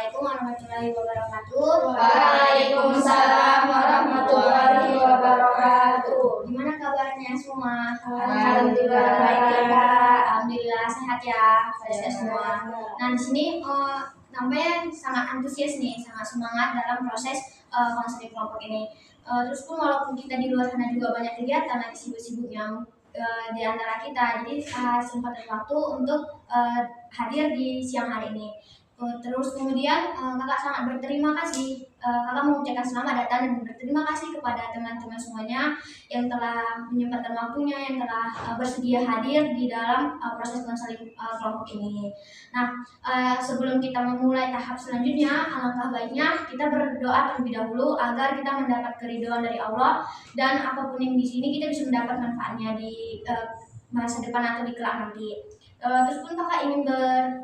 Assalamualaikum warahmatullahi wabarakatuh. Waalaikumsalam warahmatullahi wabarakatuh. Gimana kabarnya semua? Alhamdulillah baik ya. Alhamdulillah sehat ya, sehat semua. Nah di sini namanya sangat antusias nih, sangat semangat dalam proses konseling kelompok ini. Terus pun walaupun kita di luar sana juga banyak kegiatan, lagi sibuk-sibuknya di antara kita, jadi sempat ada waktu untuk hadir di siang hari ini. Terus kemudian kakak sangat berterima kasih, kakak mengucapkan selamat datang dan berterima kasih kepada teman-teman semuanya yang telah menyempatkan waktunya, yang telah bersedia hadir di dalam proses konseling kelompok ini. Nah, sebelum kita memulai tahap selanjutnya, alangkah baiknya kita berdoa terlebih dahulu agar kita mendapat keridhaan dari Allah, dan apapun yang di sini kita bisa mendapat manfaatnya di masa depan atau di kelak nanti. Terus pun kakak ingin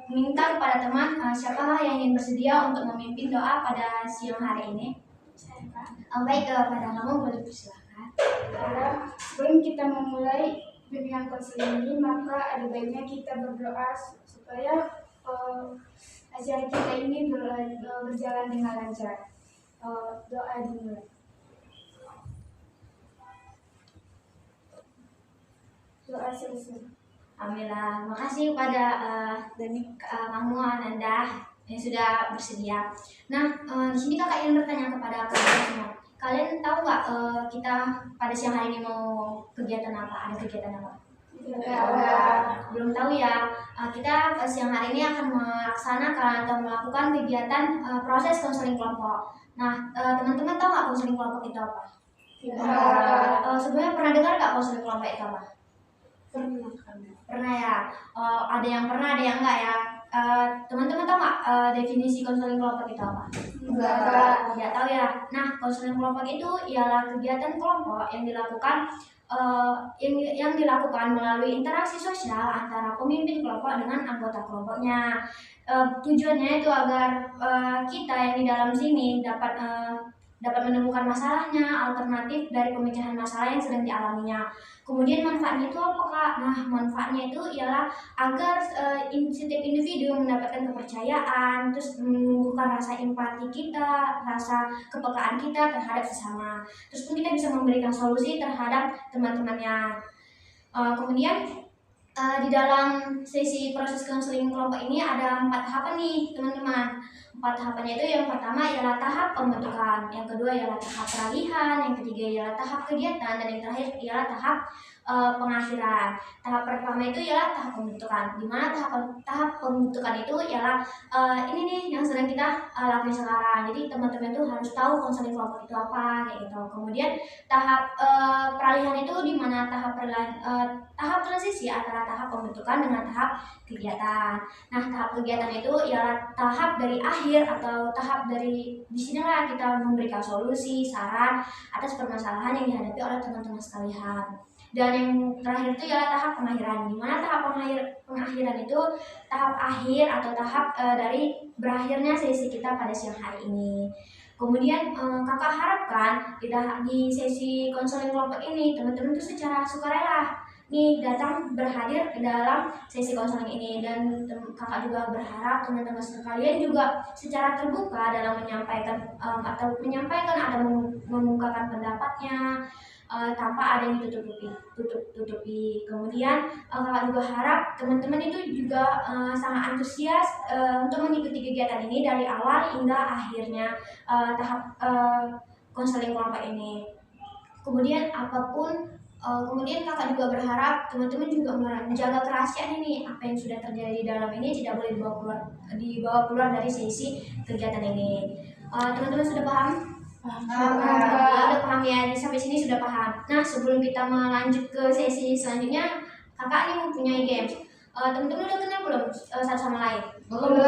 meminta kepada teman siapakah yang ingin bersedia untuk memimpin doa pada siang hari ini? Baik, pada kamu boleh persilakan. Sebelum kita memulai bimbingan konseling ini, maka ada baiknya kita berdoa supaya acara kita ini berjalan dengan lancar. Doa dimulai. Doa selesai. Alhamdulillah, makasih kepada kamu Ananda yang sudah bersedia. Nah, di sini kakak ingin bertanya kepada kalian semua. Kalian tahu nggak kita pada siang hari ini mau kegiatan apa? Ada kegiatan apa? Belum tahu ya. Kita siang hari ini akan melaksanakan atau melakukan kegiatan proses konseling kelompok. Nah, teman-teman tahu nggak konseling kelompok itu apa? Sebelumnya pernah dengar nggak konseling kelompok itu apa? Pernah ya. Ada yang pernah, ada yang enggak ya. Teman-teman tahu nggak definisi konseling kelompok itu apa? Tidak tahu ya. Nah, konseling kelompok itu ialah kegiatan kelompok yang dilakukan yang dilakukan melalui interaksi sosial antara pemimpin kelompok dengan anggota kelompoknya. Tujuannya itu agar kita yang di dalam sini dapat menemukan masalahnya, alternatif dari pemecahan masalah yang sedang dialaminya. Kemudian manfaatnya itu apa Kak? Nah, manfaatnya itu ialah agar setiap individu mendapatkan kepercayaan, terus menumbuhkan rasa empati kita, rasa kepekaan kita terhadap sesama. Terus pun kita bisa memberikan solusi terhadap teman-temannya. Kemudian di dalam sesi proses konseling kelompok ini ada 4 tahapan nih teman-teman. 4 tahapannya itu yang pertama ialah tahap pembentukan, yang kedua ialah tahap peralihan, yang ketiga ialah tahap kegiatan, dan yang terakhir ialah tahap pengakhiran. Tahap pertama itu ialah tahap pembentukan, di mana tahap pembentukan itu ialah ini nih yang sedang kita lakukan sekarang. Jadi teman-teman itu harus tahu konseling kelompok itu apa kayak gitu. Kemudian tahap peralihan itu di mana tahap transisi antara tahap pembentukan dengan tahap kegiatan. Nah, tahap kegiatan itu ialah tahap dari akhir atau tahap dari disinilah kita memberikan solusi, saran atas permasalahan yang dihadapi oleh teman-teman sekalian. Dan yang terakhir itu ialah tahap pengakhiran, di mana tahap pengakhiran itu tahap akhir atau tahap dari berakhirnya sesi kita pada siang hari ini. Kemudian kakak harapkan di sesi konseling kelompok ini teman-teman itu secara sukarela nih datang berhadir dalam sesi konseling ini, dan kakak juga berharap teman-teman sekalian juga secara terbuka dalam menyampaikan atau mengungkapkan pendapatnya tanpa ada yang ditutupi. Kemudian kakak juga harap teman-teman itu juga sangat antusias untuk mengikuti kegiatan ini dari awal hingga akhirnya tahap konseling kelompok ini. Kemudian kemudian kakak juga berharap teman-teman juga menjaga kerahasiaan ini. Apa yang sudah terjadi di dalam ini tidak boleh dibawa keluar dari sesi kegiatan ini. Teman-teman sudah paham? Udah paham ya, sampai sini sudah paham. Nah, sebelum kita melanjut ke sesi selanjutnya, kakak ini mempunyai games. Teman-teman udah kenal belum satu sama lain? Belum.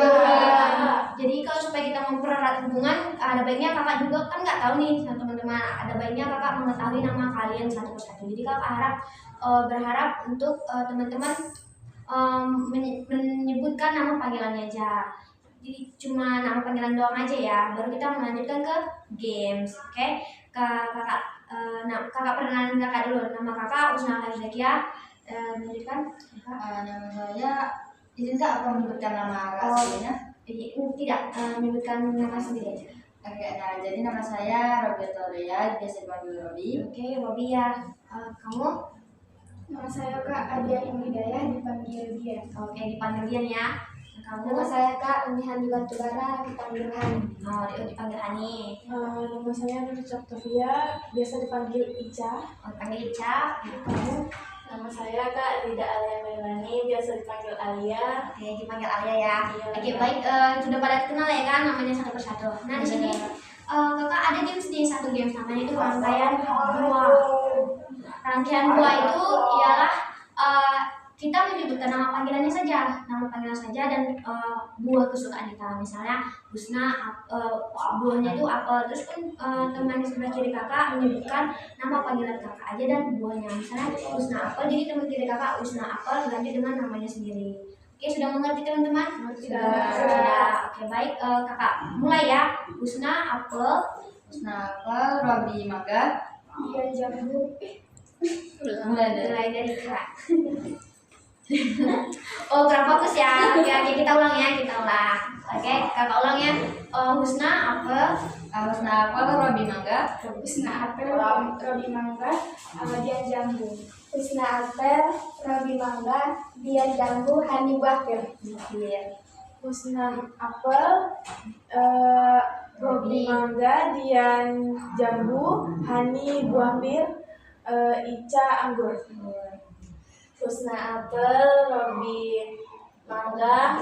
Jadi kalau supaya kita mempererat hubungan, ada baiknya kakak juga kan nggak tahu nih teman-teman. Ada baiknya kakak mengetahui nama kalian satu persatu. Jadi kakak berharap untuk teman-teman menyebutkan nama panggilannya aja. Jadi cuma nama panggilan doang aja ya. Baru kita melanjutkan ke games, oke? Kakak perkenalan kakak dulu. Nama kakak Usna Zakia. Melanjutkan. Nama saya izin Kak, apa menyebutkan nama aslinya? Tidak, menyebutkan nama sendiri aja. Oke, nah jadi nama saya Robi Toria, biasa dipanggil Robi. Oke, Robi ya. Kamu? Nama saya Kak Adian Hidayah, dipanggil Dian. Oke, dipanggil Dian ya. Kamu? Nama saya Kak Unihan Batubara, dipanggil Hani. Oh, dipanggil Hani. Nama saya Nur Octavia, biasa dipanggil Ica. Oh, dipanggil Ica. Kamu? Nama saya Kak Lida Alia Melani, biasa dipanggil Alia. Oke, dipanggil Alia ya. Iya. Oke, baik. Sudah pada kenal ya kan namanya satu persatu. Nah, di sini kakak ada games nih, satu games namanya itu rangkaian buah. Rangkaian buah itu ialah kita menyebutkan nama panggilannya saja, dan buah kesukaan kita. Misalnya Husna, buahnya itu apel. Terus kan teman di sebelah kiri kakak menyebutkan nama panggilan kakak aja dan buahnya. Misalnya Husna apel, jadi teman kiri kakak Husna apel berlanjut dengan namanya sendiri. Oke, sudah mengerti teman-teman? Sudah. Oke, baik. Kakak mulai ya. Husna apel, Robi mangga. Dian jambu. mulai dari kak. Oh, kurang fokus ya. Oke, kita ulang ya, Oke, kakak ulang ya. Husna apel, Robi mangga. Husna apel, Robi mangga, Dian jambu. Husna apel, Robi mangga, Dian jambu, Hani buah pir. Husna apel, Robi mangga, Dian jambu, Hani buah pir, Ica anggur. Husna apel, Robi mangga,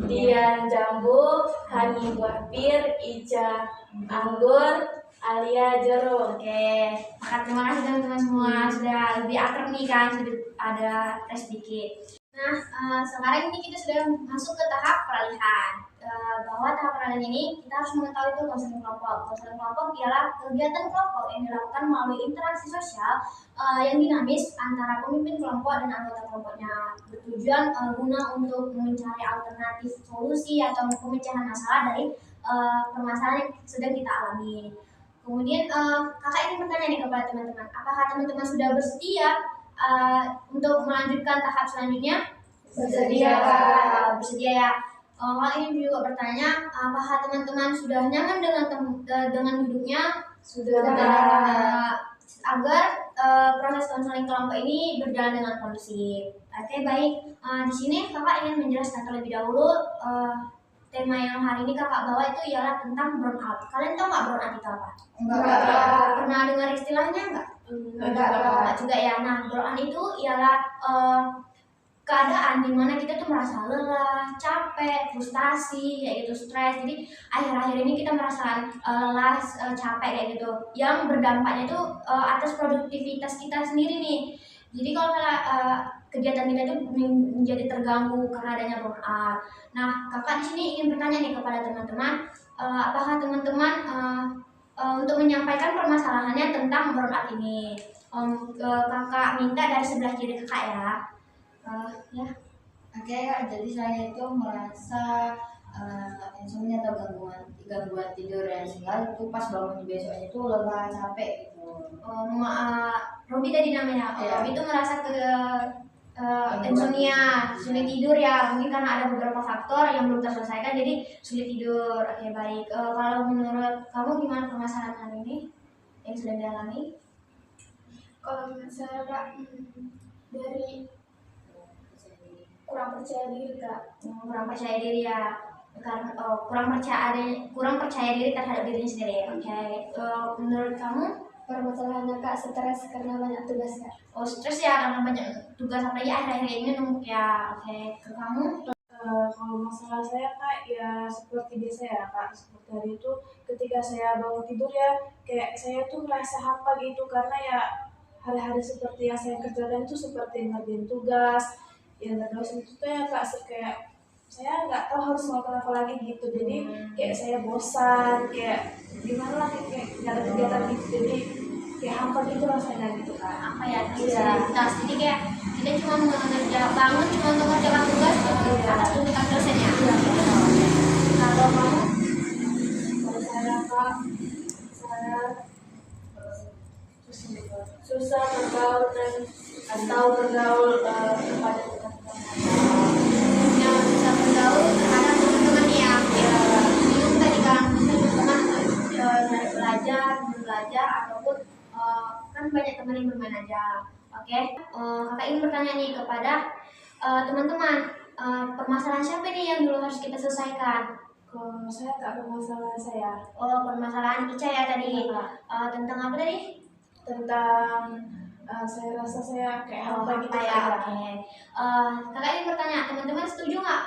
Dian jambu, Hani buah pir, Ica anggur, Alia jeruk. Oke, terima kasih teman-teman semua sudah lebih akrab nih kan, sudah ada tes dikit. Nah, sekarang ini kita sudah masuk ke tahap peralihan. Bahwa tahap peralihan ini kita harus mengetahui itu konseling kelompok. Konseling kelompok ialah kegiatan kelompok yang dilakukan melalui interaksi sosial yang dinamis antara pemimpin kelompok dan anggota kelompoknya, bertujuan guna untuk mencari alternatif solusi atau pemecahan masalah dari permasalahan yang sedang kita alami. Kemudian kakak ingin bertanya nih kepada teman-teman, apakah teman-teman sudah bersedia untuk melanjutkan tahap selanjutnya? Bersedia ya. Kakak ingin juga bertanya, apakah teman-teman sudah nyaman dengan duduknya? Sudah. Agar proses konseling kelompok ini berjalan dengan kondusif. Oke, baik. Di sini kakak ingin menjelaskan terlebih dahulu tema yang hari ini kakak bawa itu ialah tentang burnout. Kalian tahu nggak burnout itu apa? Enggak. Pernah dengar istilahnya nggak? Enggak. Juga ya. Nah, burnout itu ialah keadaan dimana kita tuh merasa lelah, capek, frustasi, kayak gitu, stres. Jadi akhir-akhir ini kita merasa lelah, capek kayak gitu. Yang berdampaknya itu atas produktivitas kita sendiri nih. Jadi kalau kegiatan kita itu menjadi terganggu karena adanya burnout. Nah, kakak di sini ingin bertanya nih kepada teman-teman, apakah teman-teman untuk menyampaikan permasalahannya tentang burnout ini? Kakak minta dari sebelah kiri kakak ya. Ya. Oke, Kak, jadi saya itu merasa insomnia atau gangguan tidur dan sehingga itu pas bangun besoknya itu lelah, capek gitu. Robi tadi namanya. Iya. Robi itu merasa insomnia, sulit tidur ya. Mungkin karena ada beberapa faktor yang belum terselesaikan jadi sulit tidur. Oke, baik. Kalau menurut kamu gimana permasalahan hari ini yang sedang dialami? Kalau menurut saya Kak, dari kurang percaya diri Kak. Kurang percaya diri ya. Karena kurang percaya diri terhadap dirinya sendiri. Oke. Menurut kamu? Permasalahannya Kak, stres karena banyak tugas Kak. Oh, stres ya karena banyak tugas, apalagi akhir-akhir ini numpuk ya. Oke, ke kamu? Kalau masalah saya Kak, ya seperti biasa ya Kak. Seperti hari itu ketika saya bangun tidur ya, kayak saya tuh merasa hampa gitu. Karena ya hari-hari seperti yang saya kerjakan itu seperti ngerjain tugas. Ya terus itu tuh ya Kak, kayak saya nggak tahu harus melakukan apa lagi gitu. Jadi kayak saya bosan, kayak gimana lah, kayak nggak ada kegiatan gitu. Jadi kayak hampa gitu rasanya gitu Kak. Apa ya? Jadi kayak kita cuma bangun cuma untuk mengerjakan tugas atas tuntutan dosen ya. Kalau kamu? Kalau saya Kak, saya susah bergaul atau bergaul kepada teman-teman. Yang bisa bergaul terhadap teman-teman kan banyak teman yang bermain aja. Oke, kakak ingin bertanya nih kepada teman-teman, permasalahan siapa nih yang dulu harus kita selesaikan? Kalau saya tak permasalahan saya Oh, permasalahan Ica ya tadi. Iya, Kak. Tentang apa tadi? tentang saya rasa saya kayak hampa gitu ya. Kak. Oke. Kakak ingin bertanya, teman-teman setuju nggak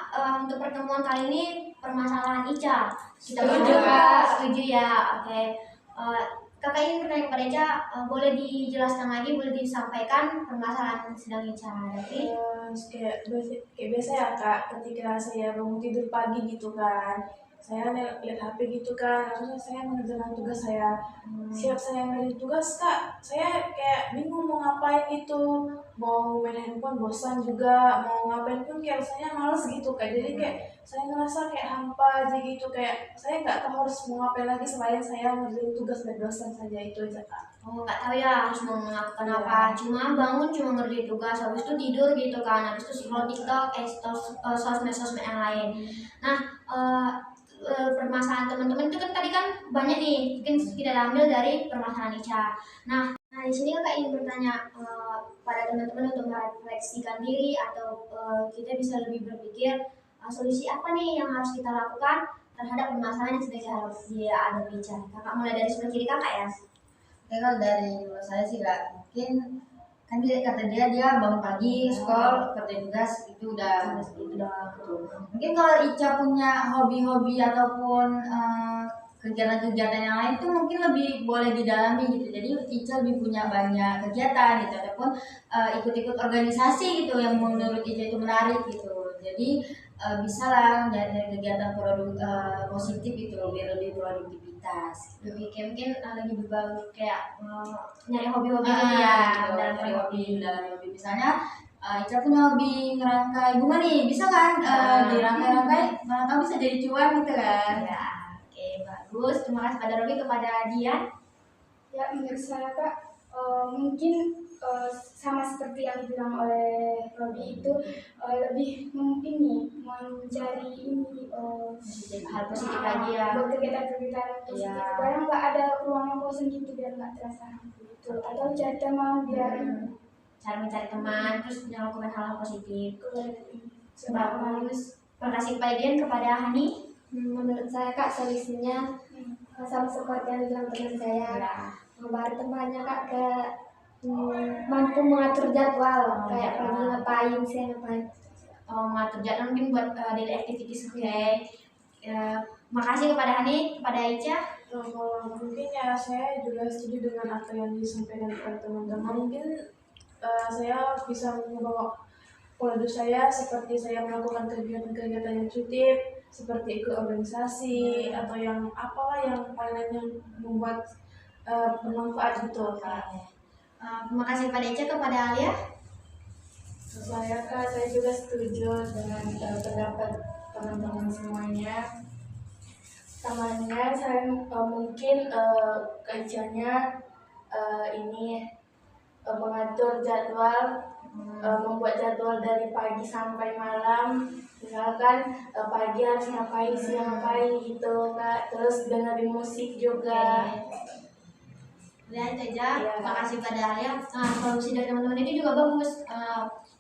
untuk pertemuan kali ini permasalahan Ica? Kita Setuju, berdua Kak. setuju ya. Oke. Kakak ingin bertanya kepada Ica, boleh dijelaskan lagi, boleh disampaikan permasalahan yang sedang Ica hadapi? Kayak biasa ya Kak, ketika saya bangun tidur pagi gitu kan, saya lihat HP gitu kan, harusnya saya mengerjakan tugas saya. Siap saya ngerjain tugas Kak, saya kayak bingung mau ngapain gitu, mau main handphone bosan juga, mau ngapain pun kayak rasanya males gitu Kak. Jadi kayak saya ngerasa kayak hampa aja gitu, kayak saya nggak tahu harus mau ngapain lagi selain saya ngerjain tugas dari dosen saja, itu aja Kak. Oh, nggak tahu ya harus mau melakukan Iya. apa. Cuma bangun cuma ngerjain tugas, habis itu tidur gitu kan, habis itu scroll TikTok, sosmed-sosmed yang lain. Nah, permasalahan teman-teman itu kan tadi kan banyak nih, mungkin kita ambil dari permasalahan Ica. Nah, di sini kakak ingin bertanya pada teman-teman untuk merefleksikan diri atau kita bisa lebih berpikir solusi apa nih yang harus kita lakukan terhadap permasalahan yang sedang dihadapi Ica. Kakak mulai dari sebelah kiri kakak ya. Oke, kalau dari menurut saya sih Kak, mungkin kan dia kata dia bangun pagi, sekolah, kerja tugas itu udah gitu. Mungkin kalau Ica punya hobi-hobi ataupun kegiatan-kegiatan yang lain tuh mungkin lebih boleh didalami gitu. Jadi Ica lebih punya banyak kegiatan gitu ataupun ikut-ikut organisasi gitu yang menurut Ica itu menarik gitu. Jadi bisa lah dari kegiatan positif itu biar lebih produktivitas. Lebih kayak mungkin lagi berbau kayak nyari hobi-hobi gitu ya Gitu, dalam dari hobi hobi. dalam hobi misalnya Ica punya hobi ngerangkai bunga nih, bisa kan dirangkai-rangkai barangkali bisa jadi cuan gitu kan. Ya, oke, bagus. Terima kasih pada Robi, kepada Dian. Ya, menurut saya Kak, mungkin sama seperti yang dibilang oleh Robi itu lebih ini mencari ini Hal positif lagi ya. buat kegiatan-kegiatan positif. Iya. Kadang nggak ada ruang yang kosong gitu biar nggak terasa hampa gitu. Atau cari teman biar Cara mencari teman, terus melakukan hal-hal positif. sebab Bagus. Terima kasih kepada Dian, kepada Hani. Menurut saya Kak solusinya sama seperti yang dibilang teman saya, Ya. membantu temannya Kak ke mampu mengatur jadwal kayak pagi ngapain, siang ngapain. Mengatur jadwal mungkin buat daily activities. Oke. Makasih kepada Hani, kepada Ica. Kalau mungkin ya saya juga setuju dengan apa yang disampaikan oleh teman-teman. Mungkin saya bisa membawa pola hidup saya seperti saya melakukan kegiatan-kegiatan yang positif seperti ikut organisasi atau yang apalah yang lain yang membuat bermanfaat gitu Kak. Terima kasih kepada Ica, kepada Alia. Saya Kak, saya juga setuju dengan pendapat teman-teman semuanya. Pertamanya saya mungkin kerjanya ini mengatur jadwal, membuat jadwal dari pagi sampai malam. Misalkan pagi harus ngapain, siang ngapain gitu Kak. Terus dengerin musik juga. Lihat aja, Iya. terima kasih pada Alia. Solusi dari teman-teman itu juga bagus.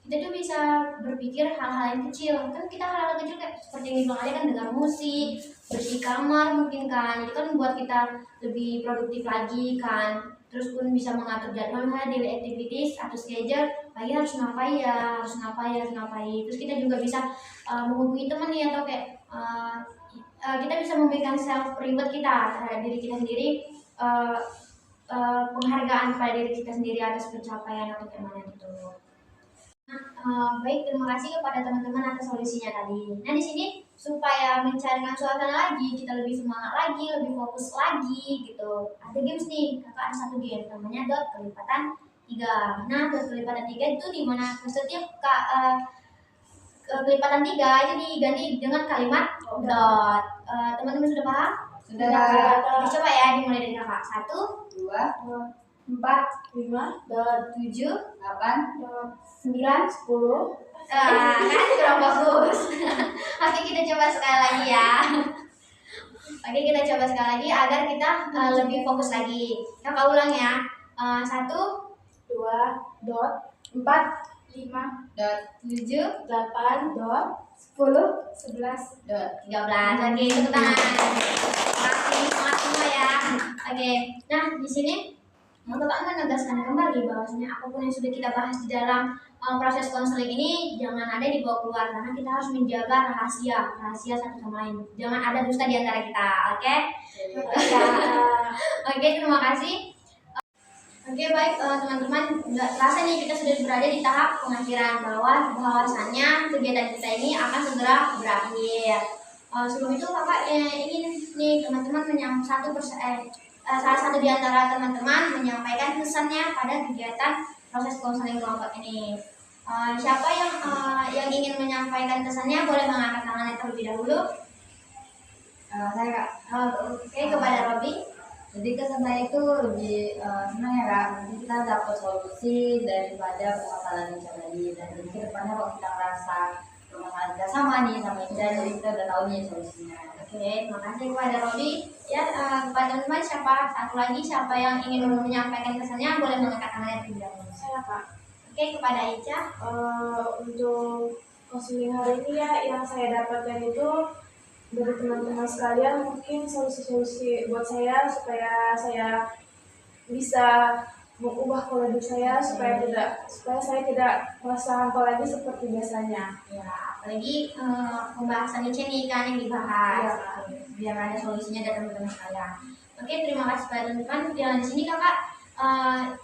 Kita tuh bisa berpikir hal-hal yang kecil. Kan kita hal-hal kecil kayak seperti yang dibilang Alia kan, dengar musik, bersih kamar mungkin kan. Itu kan membuat kita lebih produktif lagi kan. Terus pun bisa mengatur jadwal daily activities atau schedule. Pagi harus ngapain ya, harus ngapain. Terus kita juga bisa menghubungi teman nih atau kayak kita bisa memberikan self reward kita terhadap diri kita sendiri. Penghargaan pada diri kita sendiri atas pencapaian atau kemana gitu. Baik, terima kasih kepada teman-teman atas solusinya tadi. Nah, di sini supaya mencairkan suasana lagi, kita lebih semangat lagi, lebih fokus lagi gitu. Ada games nih, kakak ada satu game namanya dot kelipatan 3. Nah, dot kelipatan 3 itu dimana setiap kelipatan 3 itu diganti dengan kalimat dot. Teman-teman sudah paham? Sudah. Coba ya, dimulai dari kakak. 1, 2, 4, 5, 7, 8, 9, 10. kan kurang bagus. Oke, kita coba sekali lagi ya. Oke, kita coba sekali lagi agar kita lebih fokus lagi. Kakak ulang ya. 1, 2, dot, 4, 5, dot 7, 8, dot, 10, 11. dot 13. Oke, tepuk tangan. Terima kasih semangat semua ya. Oke, nah di sini Bapak menegaskan kembali bahwasanya apapun yang sudah kita bahas di dalam proses konseling ini jangan ada dibawa keluar karena kita harus menjaga rahasia satu sama lain. Jangan ada dusta di antara kita, oke? Oke, terima kasih. Oke, baik teman-teman, nggak terasa nih kita sudah berada di tahap pengakhiran bahwasannya kegiatan kita ini akan segera berakhir. Sebelum itu Bapak ingin nih teman-teman salah satu di antara teman-teman menyampaikan pesannya pada kegiatan proses konseling kelompok ini. Siapa yang ingin menyampaikan pesannya boleh mengangkat tangannya terlebih dahulu. saya Kak. Oke, kepada Robi. Jadi kesan saya itu lebih senang ya Kak, nanti kita dapat solusi daripada permasalahan yang tadi. Dan jadi kedepannya kalau kita ngerasa permasalahan kita sama nih sama Ica, jadi kita udah tahu nih solusinya. Oke, terima kasih kepada Robi. Ya, kepada teman-teman siapa yang ingin menyampaikan pesannya boleh mengangkat tangannya terlebih dahulu. saya Kak. Oke, kepada Ica. Untuk konseling hari ini ya yang saya dapatkan itu dari teman-teman sekalian mungkin solusi-solusi buat saya supaya saya bisa mengubah pola hidup saya supaya saya tidak merasa hampa lagi seperti biasanya. Ya, apalagi pembahasan Ica nih kan yang dibahas. Biar ada solusinya dari teman-teman sekalian. Oke, terima kasih kepada teman-teman. Di sini Kakak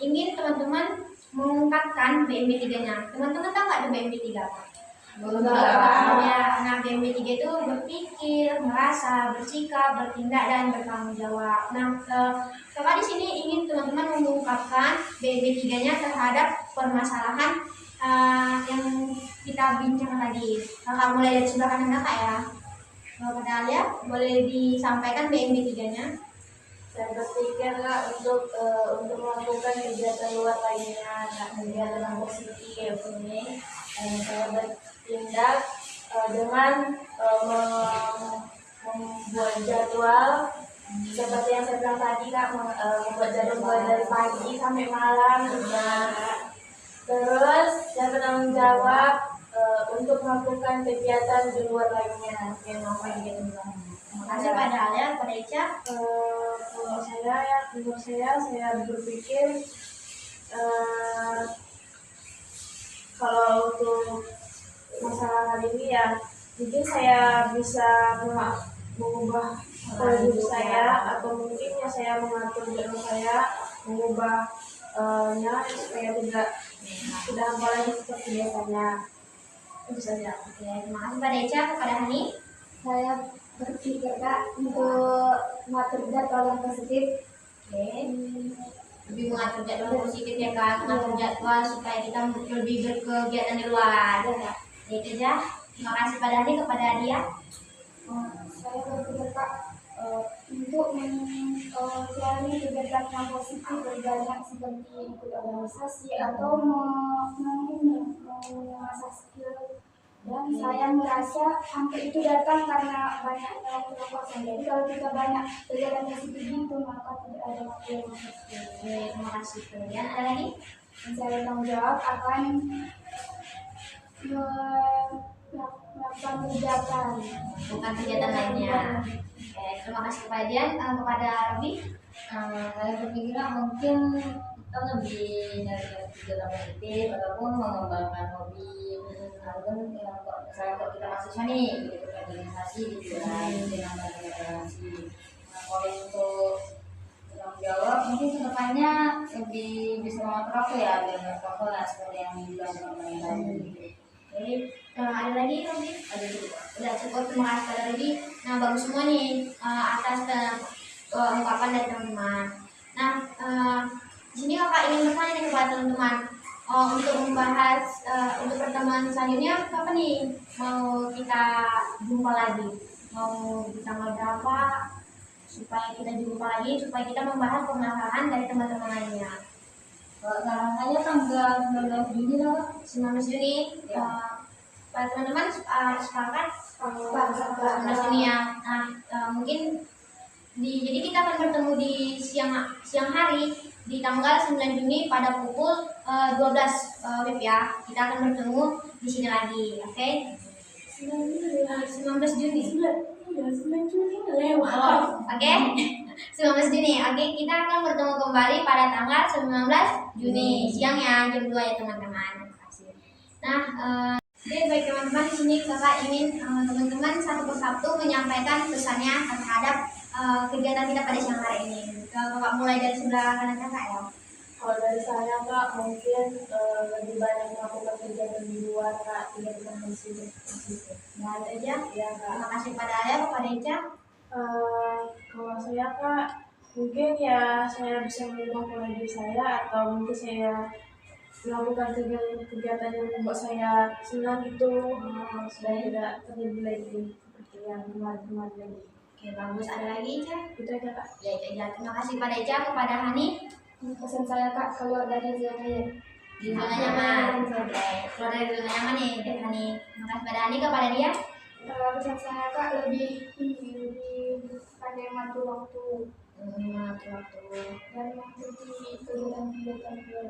ingin teman-teman mengungkapkan BMB 3-nya. Teman-teman tahu nggak ada BMB 3? Belum Ya, nah BMB 3 itu berpikir, merasa, bersikap, bertindak, dan bertanggung jawab. Nah, Kakak di sini ingin teman-teman mengungkapkan BMB 3-nya terhadap permasalahan yang kita bincang tadi. Kakak mulai dari sebelah kanan Kakak ya. Kepada Alia, boleh disampaikan BMB 3-nya. Saya berpikir Kak, untuk melakukan kegiatan luar lainnya, kegiatan yang positif ini, saya bertindak dengan membuat jadwal seperti yang saya bilang tadi Kak, membuat jadwal dari pagi sampai malam. Terus saya bertanggung jawab untuk melakukan kegiatan di luar lainnya yang melakukan kegiatan di luar. Terima kasih pada Alia, pada Ica. Menurut saya berpikir kalau untuk masalah kali ini ya mungkin saya bisa mengubah pola hidup saya atau mungkin ya saya mengatur jadwal saya mengubahnya supaya tidak hampa lagi seperti biasanya. Itu saja. Oke, terima kasih pada Ica, kepada Hani. Saya berpikir Kak untuk mengatur jadwal yang positif. Oke. Lebih mengatur jadwal positif ya kan, mengatur jadwal supaya kita lebih berkegiatan di luar. Itu aja. Terima kasih pada Hani, kepada dia. Saya berpikir Kak untuk menjalani kegiatan yang positif berbanyak seperti ikut organisasi atau mengasah skill. Dan saya merasa hampir itu datang karena banyaknya waktu kosong. Jadi kalau kita banyak kegiatan positif itu maka tidak ada waktu yang kosong. Oke, terima kasih. Kemudian ada lagi? Dan saya tanggung jawab akan melakukan kegiatan. Bukan kegiatan lainnya. Oke, terima kasih kepada Dian. Kepada Robi. saya berpikir mungkin kita lebih nyari kegiatan positif ataupun mengembangkan hobi ataupun misalnya kalau kita mahasiswa nih gitu organisasi gitu ya dengan organisasi. Kalau untuk tanggung jawab mungkin kedepannya lebih bisa mengatur waktu ya biar nggak fokus lah seperti yang dibilang teman-teman tadi. Oke, ada lagi Robi? Ada juga. Udah cukup, terima kasih kepada Robi. Nah, bagus semua nih atas ungkapan dari teman-teman. Nah, di sini Kakak ingin bertanya nih kepada teman-teman. Untuk membahas untuk pertemuan selanjutnya apa nih? Mau kita jumpa lagi? Mau di tanggal berapa? Supaya kita jumpa lagi, supaya kita membahas permasalahan dari teman-teman lainnya. Kalau saran saya tanggal 19 Juni lah. 19 Juni. Para teman-teman sepakat 19 Juni ya. Nah, mungkin jadi kita akan bertemu di siang hari di tanggal 9 Juni pada pukul 12 WIB ya. Kita akan bertemu di sini lagi, oke? 19 Juni. Lewat. Oke, 19 Juni. Oke, kita akan bertemu kembali pada tanggal 19 Juni siang ya, jam 2 ya teman-teman. Terima kasih. Nah, oke, baik teman-teman, di sini kakak ingin teman-teman satu persatu menyampaikan pesannya terhadap kegiatan kita pada siang hari ini. Kakak mulai dari sebelah kanan kakak ya. Kalau dari saya kak mungkin lebih banyak melakukan kegiatan di luar kak, tidak di sini. Nah, itu aja. Ya kak. Terima kasih pada Ayah, kepada Ica. Kalau saya kak, mungkin ya saya bisa mengubah pola hidup saya atau mungkin saya melakukan kegiatan yang membuat saya senang itu supaya tidak terjadi lagi seperti yang kemarin-kemarin lagi. Oke, bagus. Ada lagi Ica? Itu aja kak. Ya, Ica aja. Terima kasih pada Ica, kepada Hani. Pesan saya kak, keluar dari zona Di zona nyaman. Oke, keluar dari zona nyaman nih, Hani. Terima kasih pada Hani, kepada dia. Pesan saya kak lebih pandai mengatur waktu dan mengikuti kegiatan-kegiatan luar.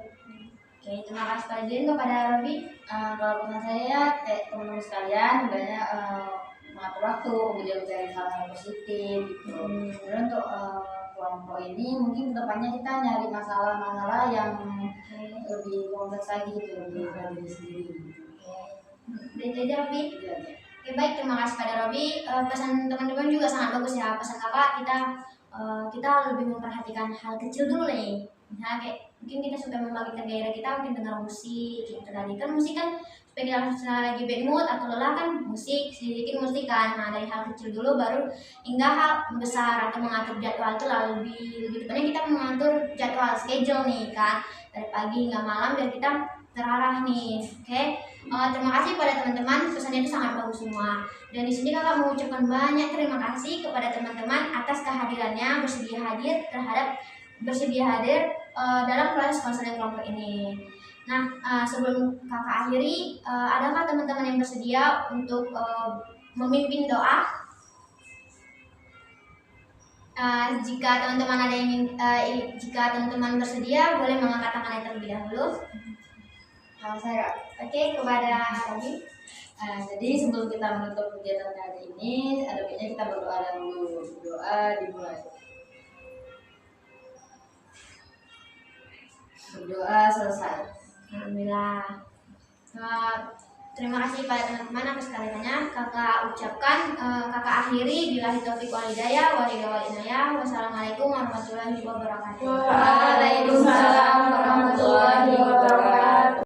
Oke, terima kasih pada Din, kepada Robi. Kalau pesan saya kayak teman-teman sekalian banyak mengatur waktu, kemudian mencari hal-hal positif gitu. Kemudian untuk kelompok ini mungkin kedepannya kita nyari masalah-masalah yang lebih kompleks lagi gitu, lebih dari diri sendiri. Oke, itu aja Robi. Itu aja. Oke, baik, terima kasih pada Robi. Pesan teman-teman juga sangat bagus ya. Pesan kakak kita lebih memperhatikan hal kecil dulu nih. Misalnya kayak mungkin kita sudah membagikan gairah kita mungkin dengar musik gitu tadi kan, musik kan supaya kita misalnya lagi bad mood atau lelah kan musik, sedikit musik kan. Nah, dari hal kecil dulu baru hingga hal besar atau mengatur jadwal itu lah, lebih tepatnya kita mengatur jadwal schedule nih kan, dari pagi hingga malam biar kita terarah nih. Oke, terima kasih pada teman-teman, pesannya itu sangat bagus semua. Dan di sini kakak mengucapkan banyak terima kasih kepada teman-teman atas kehadirannya, bersedia hadir dalam proses konseling kelompok ini. Nah, sebelum kakak akhiri, adakah teman-teman yang bersedia untuk memimpin doa? Jika teman-teman jika teman-teman bersedia, boleh mengangkat tangannya terlebih dahulu. Kalau saya Oke, kepada lagi. jadi sebelum kita menutup kegiatan hari ini, ada baiknya kita berdoa dahulu. Doa dimulai. Berdoa selesai. Alhamdulillah. Terima kasih pada teman-teman atas kehadirannya. Kakak ucapkan, kakak akhiri billahi taufiq wal hidayah wa ridha wal inayah. Wassalamualaikum warahmatullahi wabarakatuh. Waalaikumsalam warahmatullahi wabarakatuh.